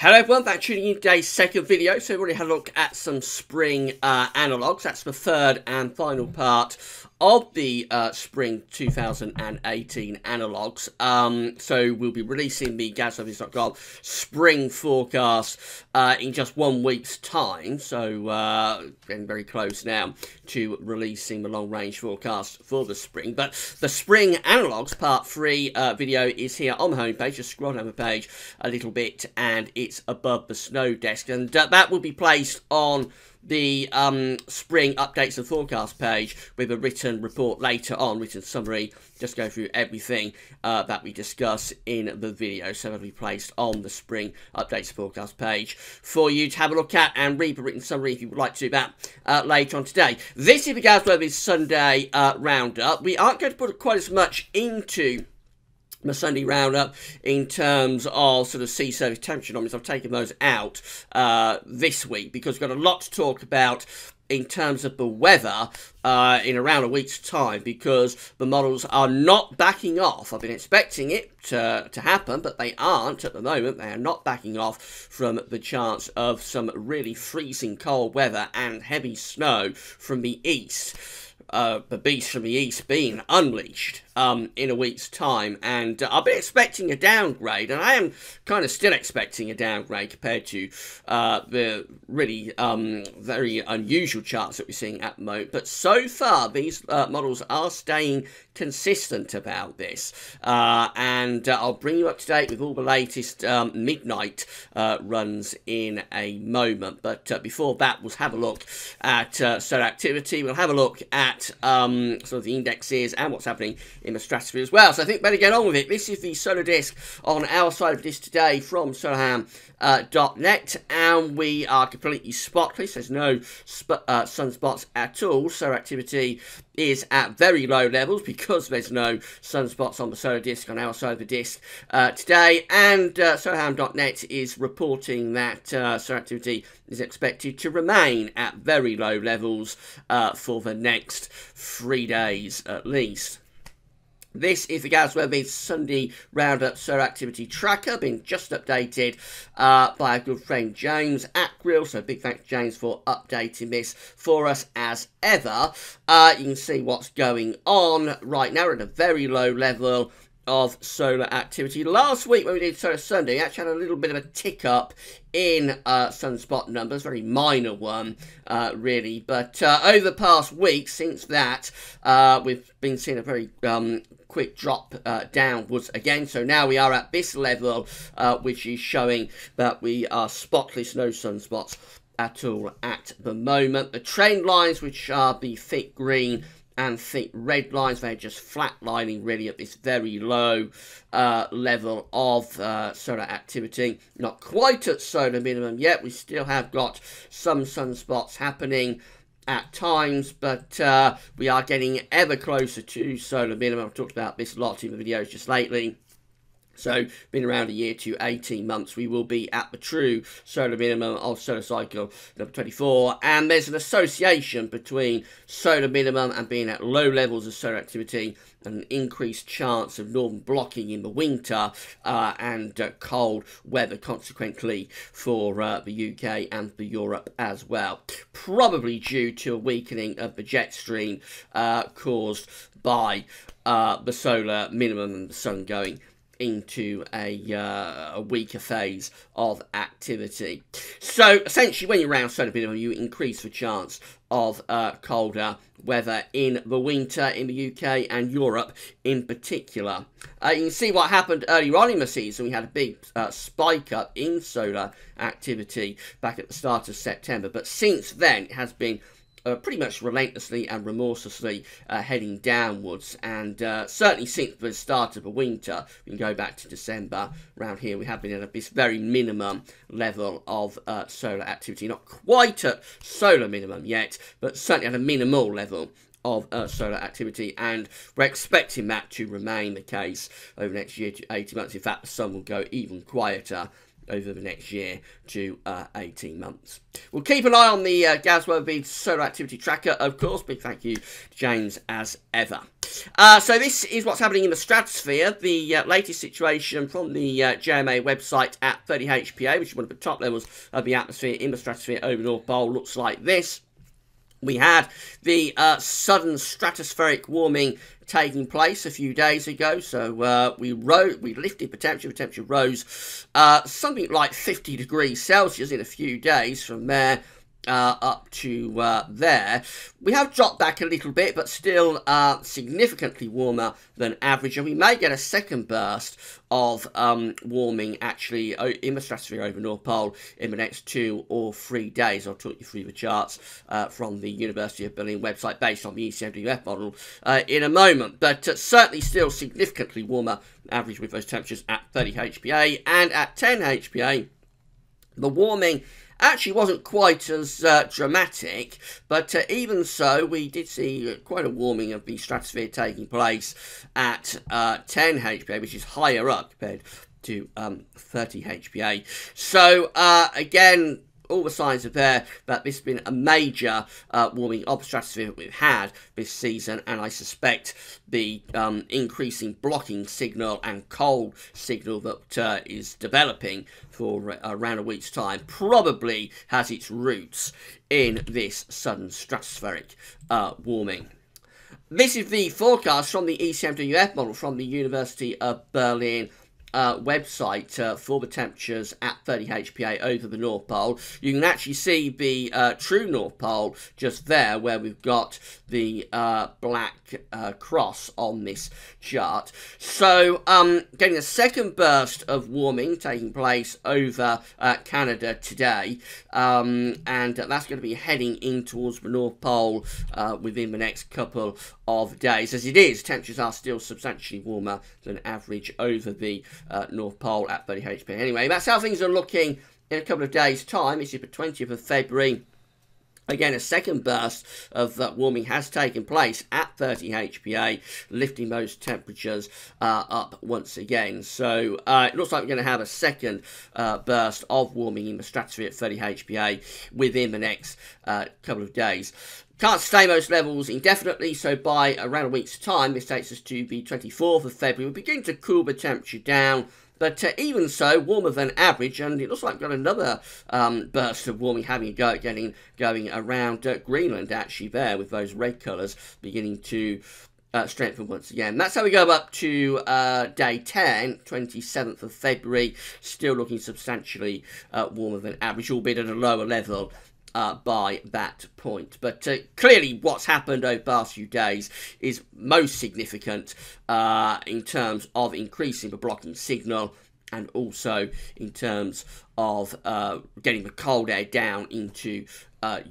Hello everyone, thanks for tuning in today's second video. So we've already had a look at some spring analogues. That's the third and final part of the spring 2018 analogues. So we'll be releasing the GWV spring forecast in just 1 week's time. So getting very close now to releasing the long range forecast for the spring. But the spring analogues part 3 video is here on the homepage. Just scroll down the page a little bit and it's above the snow desk, and that will be placed on the spring updates and forecast page with a written report later on, written summary, just go through everything that we discuss in the video. So that'll be placed on the spring updates and forecast page for you to have a look at and read the written summary if you would like to do that later on today. This is the GWV Sunday Roundup. We aren't going to put quite as much into the Sunday Roundup in terms of sort of sea surface temperature anomalies. I've taken those out this week because we've got a lot to talk about in terms of the weather in around a week's time, because the models are not backing off. I've been expecting it to happen, but they aren't at the moment. They are not backing off from the chance of some really freezing cold weather and heavy snow from the east. The beast from the east being unleashed in a week's time, and I've been expecting a downgrade, and I am kind of still expecting a downgrade compared to the really very unusual charts that we're seeing at the moment. But so far these models are staying consistent about this, and I'll bring you up to date with all the latest midnight runs in a moment. But before that, we'll have a look at solar activity. We'll have a look at sort of the indexes and what's happening in the stratosphere as well. So I think better get on with it. This is the solar disk on our side of this today from solarham.net, and we are completely spotless. There's no sunspots at all. Solar activity is at very low levels because there's no sunspots on the solar disk on our side of the disk today, and solarham.net is reporting that solar activity is expected to remain at very low levels for the next 3 days at least. This is the GWV Sunday Roundup Solar Activity Tracker, being just updated by our good friend James at Grill. So big thanks to James for updating this for us as ever. You can see what's going on right now. We're at a very low level of solar activity. Last week when we did Solar Sunday, we actually had a little bit of a tick up in sunspot numbers, very minor one really, but over the past week since that we've been seeing a very quick drop downwards again. So now we are at this level which is showing that we are spotless, no sunspots at all at the moment. The trend lines, which are the thick green and thick red lines, they're just flatlining really at this very low level of solar activity. Not quite at solar minimum yet. We still have got some sunspots happening at times, but we are getting ever closer to solar minimum. I've talked about this a lot in the videos just lately. So, been around a year to 18 months, we will be at the true solar minimum of solar cycle number 24. And there's an association between solar minimum and being at low levels of solar activity and an increased chance of northern blocking in the winter and cold weather consequently for the UK and for Europe as well. Probably due to a weakening of the jet stream caused by the solar minimum and the sun going into a weaker phase of activity. So essentially when you're around solar minimum, you increase the chance of colder weather in the winter in the UK and Europe in particular. You can see what happened earlier on in the season. We had a big spike up in solar activity back at the start of September, but since then it has been pretty much relentlessly and remorselessly heading downwards, and certainly since the start of the winter, we can go back to December, around here we have been at this very minimum level of solar activity. Not quite at solar minimum yet, but certainly at a minimal level of solar activity, and we're expecting that to remain the case over the next year to 18 months. In fact, the sun will go even quieter over the next year to 18 months. We'll keep an eye on the GWV Solar Activity Tracker, of course. Big thank you to James as ever. So this is what's happening in the stratosphere. The latest situation from the JMA website at 30 HPA, which is one of the top levels of the atmosphere in the stratosphere over the North Pole, looks like this. We had the sudden stratospheric warming taking place a few days ago, so we lifted the temperature rose something like 50 degrees Celsius in a few days from there up to there. We have dropped back a little bit, but still significantly warmer than average, and we may get a second burst of warming actually in the stratosphere over North Pole in the next 2 or 3 days. I'll talk you through the charts from the University of Berlin website based on the ECMWF model in a moment, but certainly still significantly warmer than average with those temperatures at 30 HPA, and at 10 HPA the warming actually wasn't quite as dramatic, but even so, we did see quite a warming of the stratosphere taking place at 10 HPA, which is higher up compared to 30 HPA. So, again, all the signs are there that this has been a major warming of the stratosphere that we've had this season, and I suspect the increasing blocking signal and cold signal that is developing for around a week's time probably has its roots in this sudden stratospheric warming. This is the forecast from the ECMWF model from the University of Berlin website for the temperatures at 30 HPA over the North Pole. You can actually see the true North Pole just there, where we've got the black cross on this chart. So getting a second burst of warming taking place over Canada today, and that's going to be heading in towards the North Pole within the next couple of days. As it is, temperatures are still substantially warmer than average over the North Pole at 30 HPA. Anyway, that's how things are looking in a couple of days' time. This is the 20th of February. Again, a second burst of warming has taken place at 30 HPA, lifting those temperatures up once again. So it looks like we're going to have a second burst of warming in the stratosphere at 30 HPA within the next couple of days. Can't stay most levels indefinitely, so by around a week's time, this takes us to the 24th of February. We'll begin to cool the temperature down, but even so, warmer than average, and it looks like we've got another burst of warming having a go at going around Greenland, actually, there, with those red colours beginning to strengthen once again. That's how we go up to day 10, 27th of February, still looking substantially warmer than average, albeit at a lower level by that point. But clearly what's happened over the past few days is most significant in terms of increasing the blocking signal, and also in terms of getting the cold air down into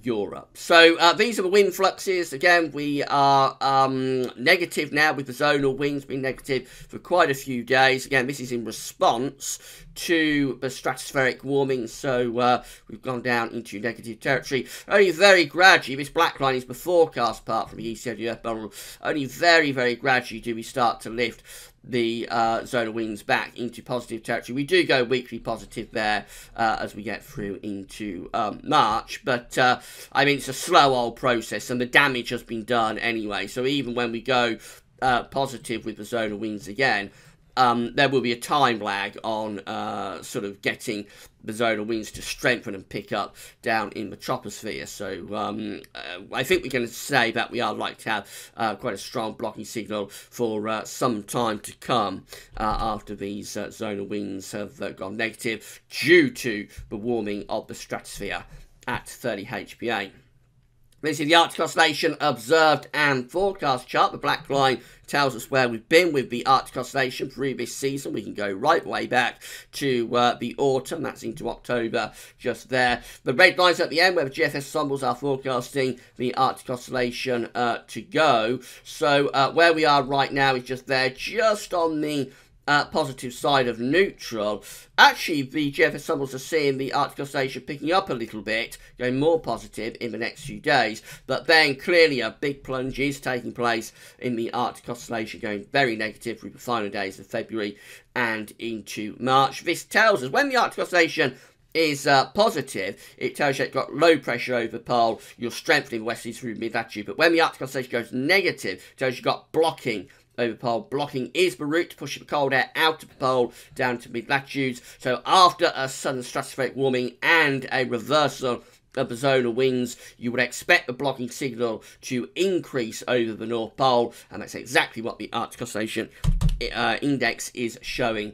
Europe. So these are the wind fluxes. Again, we are negative now, with the zonal winds being negative for quite a few days. Again, this is in response to the stratospheric warming, so we've gone down into negative territory. Only very gradually, this black line is the forecast part from the ECMWF model, only very, very gradually do we start to lift the zonal winds back into positive territory. We do go weekly positive there as we get through into March, but I mean, it's a slow old process, and the damage has been done anyway. So even when we go positive with the zonal winds again, there will be a time lag on sort of getting the zonal winds to strengthen and pick up down in the troposphere. So I think we can say that we are likely to have quite a strong blocking signal for some time to come after these zonal winds have gone negative due to the warming of the stratosphere at 30 HPA. This is the Arctic oscillation observed and forecast chart. The black line tells us where we've been with the Arctic oscillation through this season. We can go right way back to the autumn. That's into October, just there. The red line's at the end, where the GFS ensembles are forecasting the Arctic oscillation to go. So where we are right now is just there, just on the positive side of neutral. Actually, the GWV ensembles are seeing the Arctic oscillation picking up a little bit, going more positive in the next few days. But then clearly a big plunge is taking place in the Arctic oscillation, going very negative through the final days of February and into March. This tells us when the Arctic oscillation is positive, it tells you it's got low pressure over the pole, you're strengthening westerlies through mid-latitude. But when the Arctic oscillation goes negative, it tells you've got blocking over the pole. Blocking is the route to push the cold air out of the pole down to mid-latitudes. So after a sudden stratospheric warming and a reversal of the zonal winds, you would expect the blocking signal to increase over the North Pole, and that's exactly what the Arctic oscillation index is showing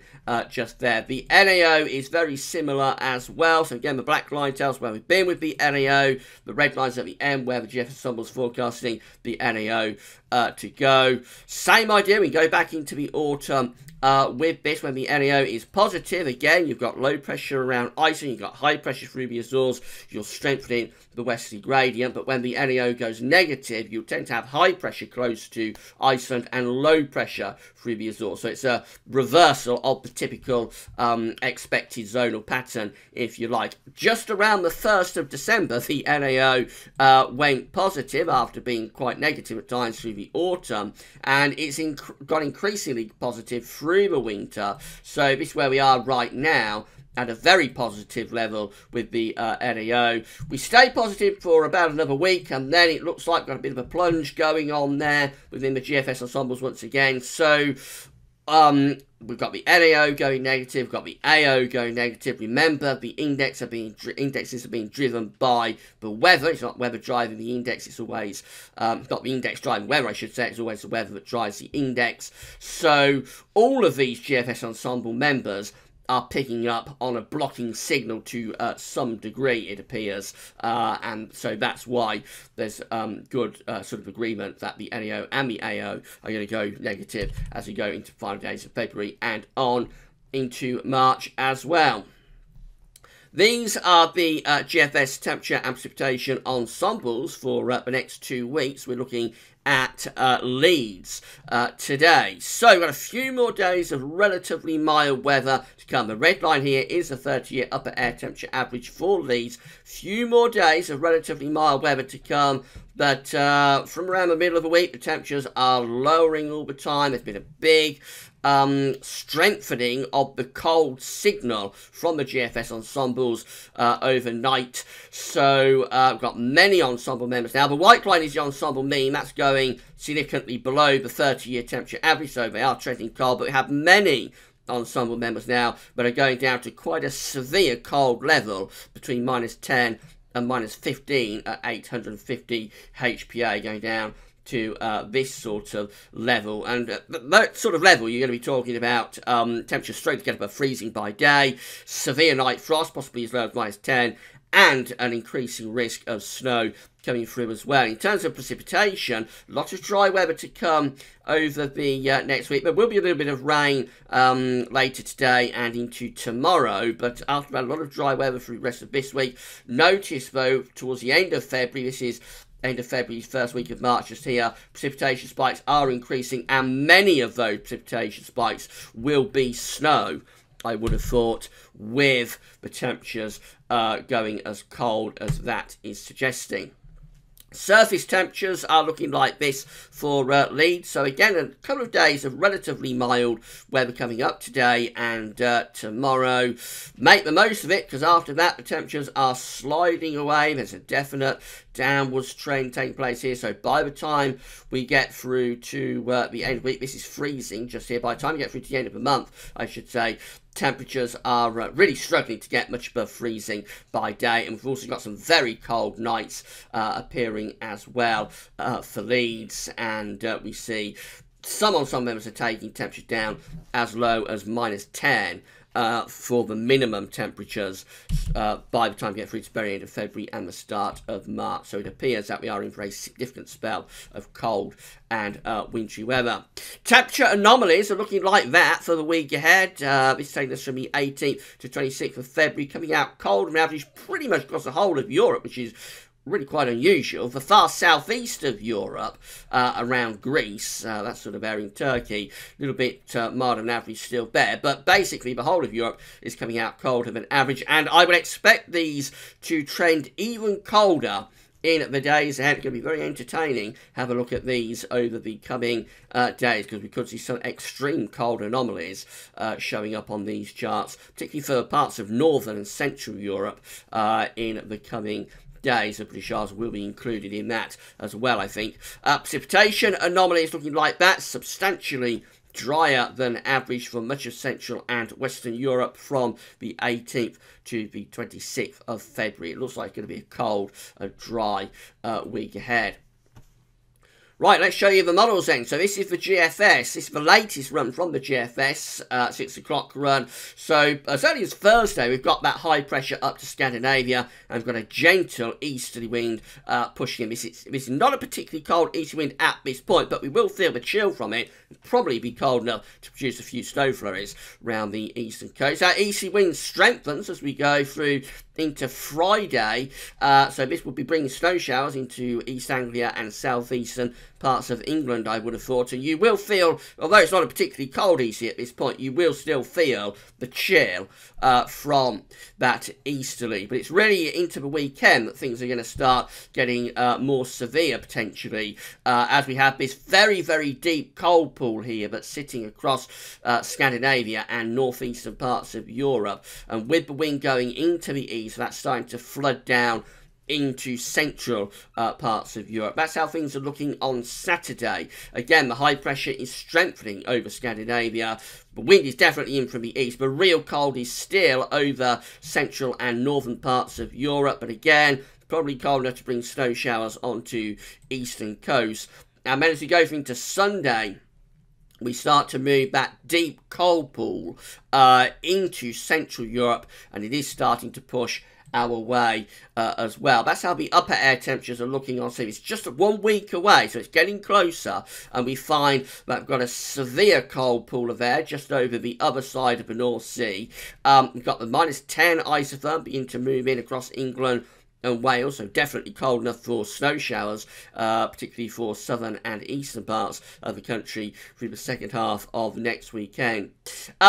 just there. The NAO is very similar as well. So again, the black line tells where we've been with the NAO. The red line's at the end where the GWV ensemble is forecasting the NAO to go. Same idea. We go back into the autumn with this when the NAO is positive. Again, you've got low pressure around Iceland, you've got high pressure through the Azores, you're strengthening the westerly gradient. But when the NAO goes negative, you tend to have high pressure close to Iceland and low pressure through the Azores. So it's a reversal of the typical expected zonal pattern, if you like. Just around the 1st of December, the NAO went positive after being quite negative at times through the autumn, and it's got increasingly positive through the winter. So this is where we are right now, at a very positive level with the NAO. We stay positive for about another week, and then it looks like we've got a bit of a plunge going on there within the GFS ensembles once again. So we've got the NAO going negative, we've got the AO going negative. Remember, the indexes are being driven by the weather. It's not weather driving the index, it's always, not the index driving weather, I should say. It's always the weather that drives the index. So all of these GFS ensemble members are picking up on a blocking signal to some degree, it appears, and so that's why there's good sort of agreement that the NAO and the AO are going to go negative as we go into the final days of February and on into March as well. These are the GFS temperature and precipitation ensembles for the next 2 weeks. We're looking at Leeds today. So we've got a few more days of relatively mild weather to come. The red line here is the 30-year upper air temperature average for Leeds. Few more days of relatively mild weather to come, but from around the middle of the week, the temperatures are lowering all the time. There's been a big strengthening of the cold signal from the GFS ensembles overnight. So we've got many ensemble members now. The white line is the ensemble mean. That's going significantly below the 30-year temperature average, so they are trending cold. But we have many ensemble members now that are going down to quite a severe cold level between -10 and -15 at 850 HPA, going down to this sort of level. And that sort of level, you're going to be talking about temperatures straight to get above freezing by day, severe night frost, possibly as low as -10, and an increasing risk of snow coming through as well. In terms of precipitation, lots of dry weather to come over the next week. There will be a little bit of rain later today and into tomorrow, but after that, a lot of dry weather through the rest of this week. Notice, though, towards the end of February, this is end of February, first week of March, just here, precipitation spikes are increasing, and many of those precipitation spikes will be snow, I would have thought, with the temperatures going as cold as that is suggesting. Surface temperatures are looking like this for Leeds. So again, a couple of days of relatively mild weather coming up today and tomorrow. Make the most of it, because after that the temperatures are sliding away. There's a definite downwards trend taking place here. So by the time we get through to the end of the week, this is freezing just here. By the time we get through to the end of the month, I should say, temperatures are really struggling to get much above freezing by day, and we've also got some very cold nights appearing as well for Leeds, and we see some members are taking temperatures down as low as -10 for the minimum temperatures by the time we get through to the very end of February and the start of March. So it appears that we are in for a significant spell of cold and wintry weather. Temperature anomalies are looking like that for the week ahead. This is taking us from the 18th to 26th of February, coming out cold and average pretty much across the whole of Europe, which is really quite unusual. The far southeast of Europe, around Greece, that sort of area in Turkey, a little bit milder than average still there. But basically, the whole of Europe is coming out colder than average. And I would expect these to trend even colder in the days ahead. It's going to be very entertaining. Have a look at these over the coming days, because we could see some extreme cold anomalies showing up on these charts, particularly for parts of northern and central Europe in the coming days. The British Isles will be included in that as well, I think. Precipitation anomalies looking like that, substantially drier than average for much of Central and Western Europe from the 18th to the 26th of February. It looks like it's going to be a cold, dry week ahead. Right, let's show you the models then. So this is the GFS. This is the latest run from the GFS, 6 o'clock run. So as early as Thursday, we've got that high pressure up to Scandinavia, and we've got a gentle easterly wind pushing in. This is not a particularly cold easterly wind at this point, but we will feel the chill from it. It'll probably be cold enough to produce a few snow flurries around the eastern coast. That easterly wind strengthens as we go through into Friday, so this will be bringing snow showers into East Anglia and southeastern parts of England, I would have thought. And you will feel, although it's not a particularly cold easy at this point, you will still feel the chill from that easterly. But it's really into the weekend that things are going to start getting more severe, potentially, as we have this very, very deep cold pool here that's sitting across Scandinavia and northeastern parts of Europe. And with the wind going into the east, that's starting to flood down into central parts of Europe. That's how things are looking on Saturday. Again, the high pressure is strengthening over Scandinavia. The wind is definitely in from the east, but real cold is still over central and northern parts of Europe. But again, probably cold enough to bring snow showers onto eastern coast. Now, as we go into Sunday, we start to move that deep cold pool into Central Europe, and it is starting to push our way as well. That's how the upper air temperatures are looking on. So it's just 1 week away, so it's getting closer, and we find that we've got a severe cold pool of air just over the other side of the North Sea. We've got the -10 isotherm beginning to move in across England and Wales, so definitely cold enough for snow showers, particularly for southern and eastern parts of the country through the second half of next weekend.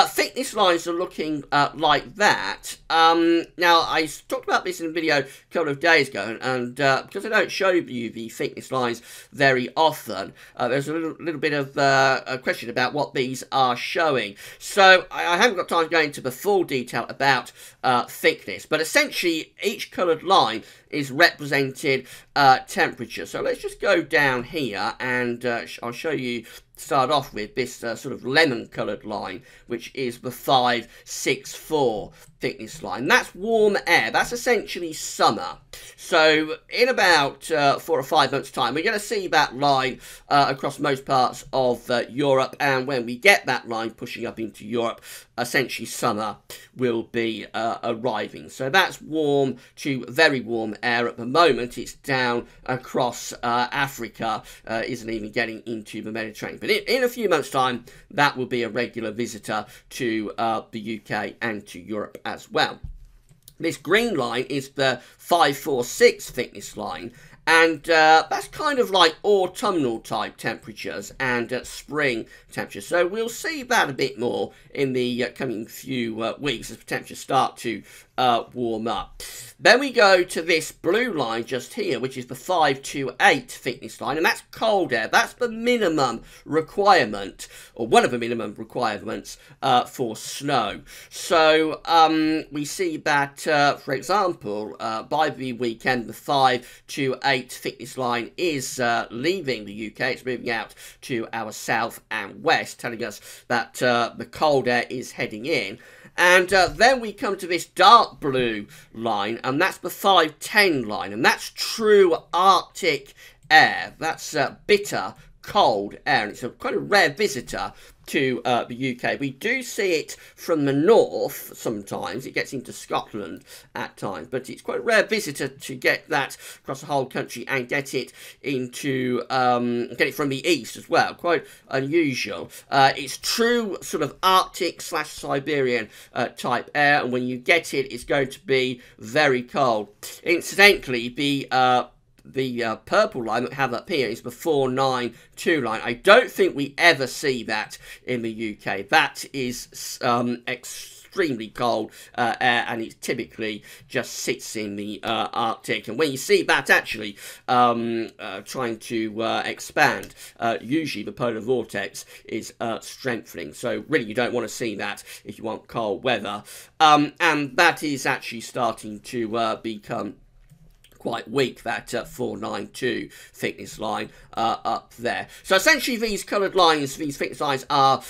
Thickness lines are looking like that. Now, I talked about this in a video a couple of days ago, and because I don't show you the thickness lines very often, there's a little bit of a question about what these are showing. So I haven't got time to go into the full detail about thickness, but essentially each coloured line is represented temperature. So let's just go down here, and I'll show you, start off with this sort of lemon coloured line, which is the 564 thickness line. That's warm air. That's essentially summer. So in about 4 or 5 months' time, we're going to see that line across most parts of Europe, and when we get that line pushing up into Europe, essentially summer will be arriving. So that's warm to very warm air. At the moment, it's down across Africa, isn't even getting into the Mediterranean. But in a few months' time, that will be a regular visitor to the UK and to Europe as well. This green line is the 546 thickness line, and that's kind of like autumnal type temperatures and spring temperatures. So we'll see that a bit more in the coming few weeks as the temperatures start to warm up. Then we go to this blue line just here, which is the 528 thickness line, and that's cold air. That's the minimum requirement, or one of the minimum requirements for snow. So we see that, for example, by the weekend, the 528 thickness line is leaving the UK. It's moving out to our south and west, telling us that the cold air is heading in. And then we come to this dark blue line, and that's the 510 line, and that's true Arctic air. That's bitter, cold air, and it's a quite a rare visitor to the UK. We do see it from the north sometimes. It gets into Scotland at times, but it's quite a rare visitor to get that across the whole country and get it into get it from the east as well. Quite unusual. It's true sort of Arctic / Siberian type air, and when you get it, it's going to be very cold. Incidentally, the purple line that we have up here is the 492 line. I don't think we ever see that in the UK. That is extremely cold air, and it typically just sits in the Arctic. And when you see that actually trying to expand, usually the polar vortex is strengthening. So really you don't want to see that if you want cold weather. And that is actually starting to become quite weak, that 492 thickness line up there. So essentially these coloured lines, these thickness lines are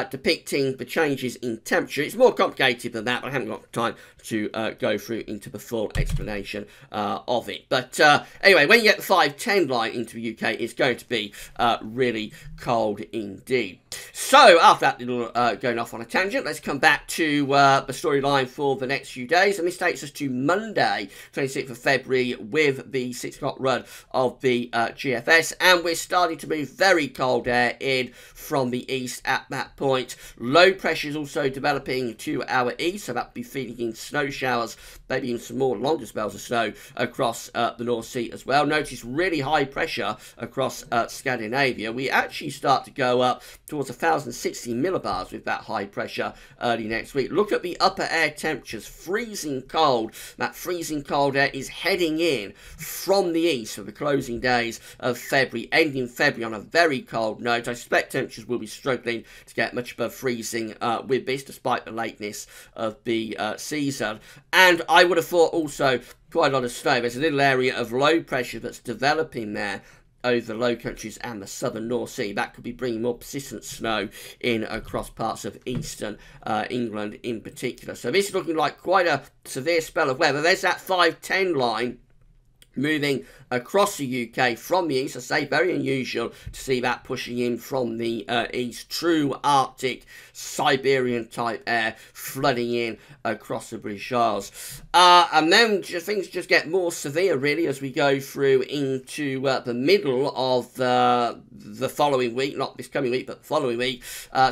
depicting the changes in temperature. It's more complicated than that, but I haven't got time to go through into the full explanation of it. But anyway, when you get the 510 line into the UK, it's going to be really cold indeed. So after that little going off on a tangent, let's come back to the storyline for the next few days, and this takes us to Monday, 26th of February, with the 6 o'clock run of the GFS, and we're starting to move very cold air in from the east at that point. Low pressure is also developing to our east, so that will be feeding in snow showers, maybe even some more longer spells of snow across the North Sea as well. Notice really high pressure across Scandinavia. We actually start to go up towards 1060 millibars with that high pressure early next week. Look at the upper air temperatures, freezing cold. That freezing cold air is heading in from the east for the closing days of February, ending February on a very cold note. I suspect temperatures will be struggling to get much above freezing with this, despite the lateness of the season. And I would have thought also quite a lot of snow. There's a little area of low pressure that's developing there over the Low Countries and the southern North Sea. That could be bringing more persistent snow in across parts of eastern England in particular. So this is looking like quite a severe spell of weather. There's that 510 line moving across the UK from the east. I say very unusual to see that pushing in from the east. True Arctic, Siberian type air flooding in across the British Isles. And then things just get more severe really as we go through into the middle of the following week, not this coming week, but the following week.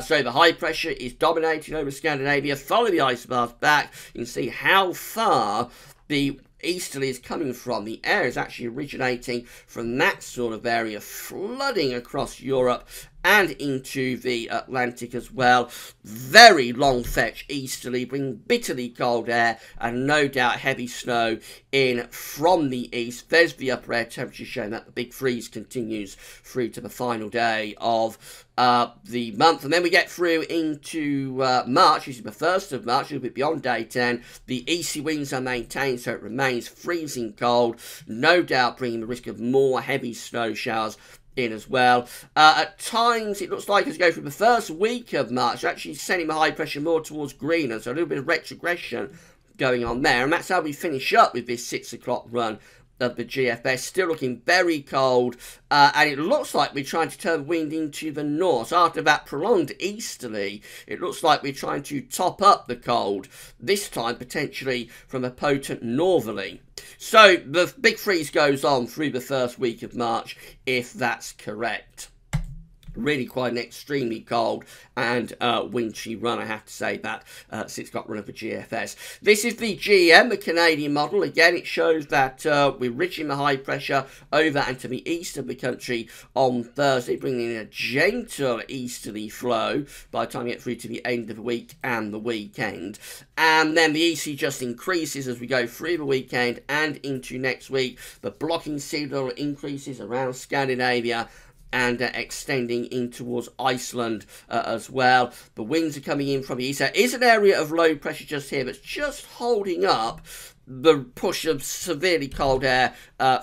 So the high pressure is dominating over Scandinavia. Follow the isobars back, you can see how far the easterly is coming from. The air is actually originating from that sort of area, flooding across Europe and into the Atlantic as well. Very long fetch easterly, bringing bitterly cold air and no doubt heavy snow in from the east. There's the upper air temperature showing that the big freeze continues through to the final day of the month. And then we get through into March, which is the 1st of March, a little bit beyond day 10. The easterly winds are maintained, so it remains freezing cold, no doubt bringing the risk of more heavy snow showers in as well. At times it looks like as we go through the first week of March, actually sending the high pressure more towards Greenland, so a little bit of retrogression going on there. And that's how we finish up with this 6 o'clock run of the GFS, still looking very cold, and it looks like we're trying to turn wind into the north. So after that prolonged easterly, it looks like we're trying to top up the cold, this time potentially from a potent northerly. So the big freeze goes on through the first week of March, if that's correct. Really quite an extremely cold and wintry run, I have to say, that 6 o'clock run of the GFS. This is the GEM, the Canadian model. Again, it shows that we're reaching the high pressure over and to the east of the country on Thursday, bringing in a gentle easterly flow by the time we get through to the end of the week and the weekend. And then the EC just increases as we go through the weekend and into next week. The blocking signal increases around Scandinavia and extending in towards Iceland as well. The winds are coming in from the east. There is an area of low pressure just here that's just holding up the push of severely cold air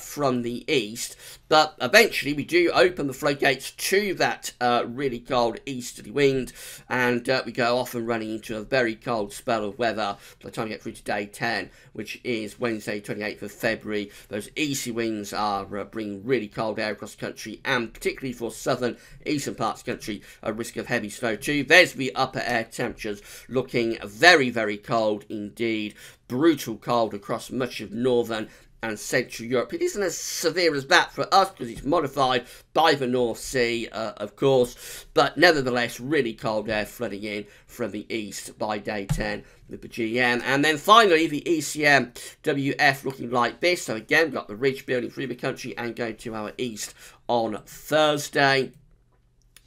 from the east, but eventually we do open the floodgates to that really cold easterly wind, and we go off and running into a very cold spell of weather by the time we get through to day 10, which is Wednesday 28th of February. Those easterly winds are bringing really cold air across the country, and particularly for southern eastern parts of the country, a risk of heavy snow too. There's the upper air temperatures looking very, very cold indeed. Brutal cold across much of northern and Central Europe. It isn't as severe as that for us because it's modified by the North Sea, of course, but nevertheless really cold air flooding in from the east by day 10 with the GM. And then finally the ECM WF looking like this. So again, we've got the ridge building through the country and going to our east on Thursday.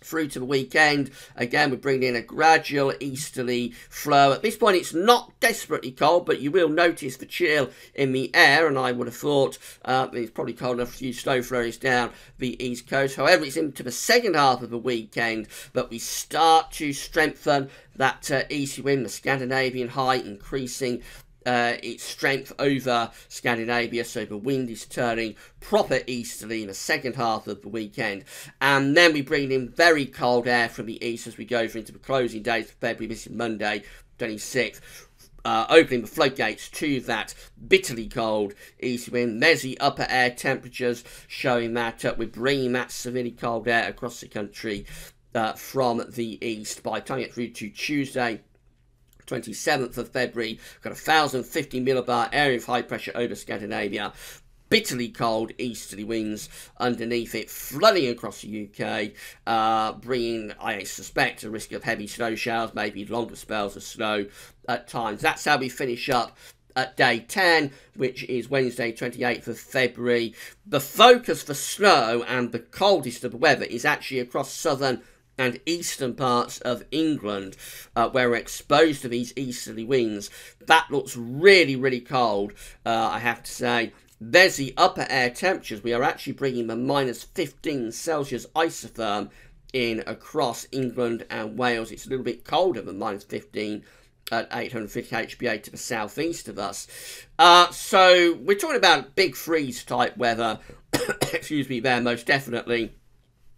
Through to the weekend, again we're bringing in a gradual easterly flow. At this point it's not desperately cold, but you will notice the chill in the air, and I would have thought it's probably cold enough for a few snow flurries down the east coast. However, it's into the second half of the weekend that we start to strengthen that easy wind, the Scandinavian high increasing its strength over Scandinavia, so the wind is turning proper easterly in the second half of the weekend. And then we bring in very cold air from the east as we go into the closing days of February. This is Monday 26th. Opening the floodgates to that bitterly cold east wind. There's the upper air temperatures showing that we're bringing that severely cold air across the country from the east. By the time we get through to Tuesday 27th of February, got 1,050 millibar area of high pressure over Scandinavia. Bitterly cold easterly winds underneath it, flooding across the UK, bringing, I suspect, a risk of heavy snow showers, maybe longer spells of snow at times. That's how we finish up at day 10, which is Wednesday 28th of February. The focus for snow and the coldest of the weather is actually across southern and eastern parts of England, where we're exposed to these easterly winds. That looks really, really cold, I have to say. There's the upper air temperatures. We are actually bringing the -15 Celsius isotherm in across England and Wales. It's a little bit colder than -15 at 850 HPA to the southeast of us. So we're talking about big freeze type weather, excuse me, there most definitely,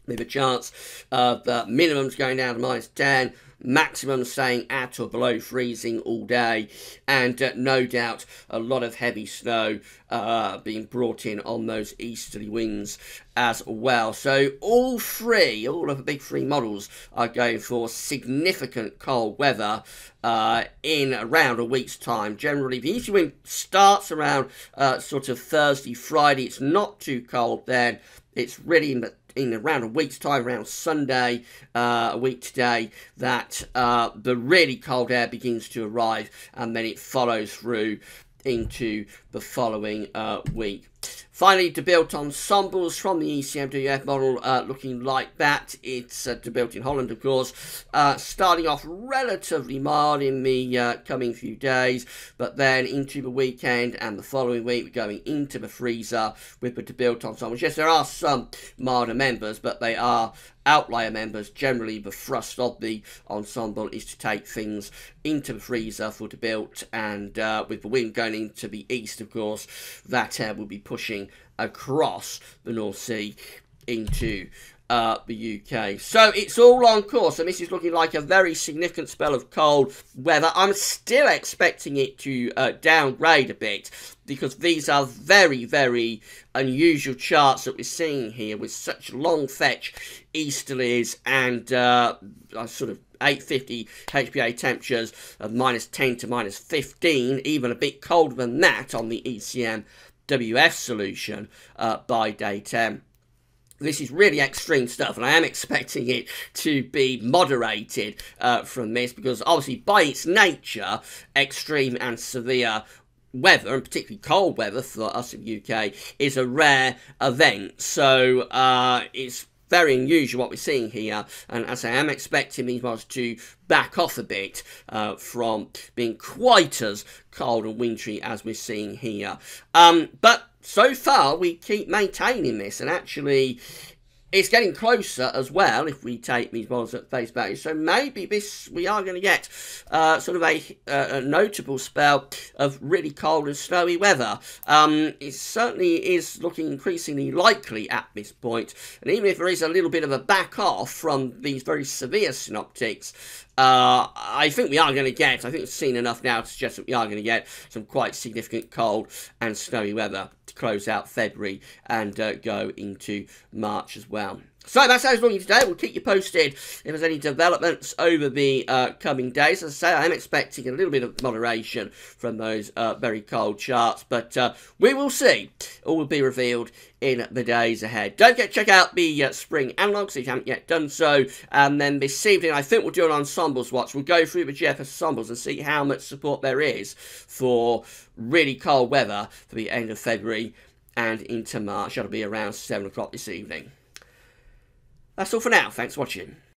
with a chance of minimums going down to -10, maximum staying at or below freezing all day, and no doubt a lot of heavy snow being brought in on those easterly winds as well. So all of the big three models are going for significant cold weather in around a week's time. Generally, the easterly wind starts around sort of Thursday, Friday. It's not too cold then. It's really in around a week's time, around Sunday, a week today, that the really cold air begins to arrive, and then it follows through into the following week. Finally, debuilt ensembles from the ECMWF model looking like that. It's debuilt in Holland, of course, starting off relatively mild in the coming few days, but then into the weekend and the following week, we're going into the freezer with the debuilt ensembles. Yes, there are some milder members, but they are outlier members. Generally, the thrust of the ensemble is to take things into the freezer for debuilt, and with the wind going into the east, of course, that will be pushing across the North Sea into the UK. So it's all on course, and this is looking like a very significant spell of cold weather. I'm still expecting it to downgrade a bit, because these are very, very unusual charts that we're seeing here, with such long fetch easterlies and sort of 850 HPA temperatures of -10 to -15, even a bit colder than that on the ECM WF solution by day 10. This is really extreme stuff, and I am expecting it to be moderated from this, because obviously by its nature, extreme and severe weather, and particularly cold weather for us in the UK, is a rare event. So it's very unusual what we're seeing here, and as I am expecting these models to back off a bit from being quite as cold and wintry as we're seeing here. But so far we keep maintaining this, and actually it's getting closer as well if we take these models at face value. So maybe we are going to get sort of a notable spell of really cold and snowy weather. It certainly is looking increasingly likely at this point. And even if there is a little bit of a back off from these very severe synoptics, I think we are going to get, I think it's seen enough now to suggest that we are going to get some quite significant cold and snowy weather to close out February and go into March as well. So that's how it's looking today. We'll keep you posted if there's any developments over the coming days. As I say, I am expecting a little bit of moderation from those very cold charts, but we will see. All will be revealed in the days ahead. Don't forget to check out the spring analogues if you haven't yet done so. And then this evening, I think we'll do an ensembles watch. We'll go through the GWV ensembles and see how much support there is for really cold weather for the end of February and into March. That'll be around 7 o'clock this evening. That's all for now. Thanks for watching.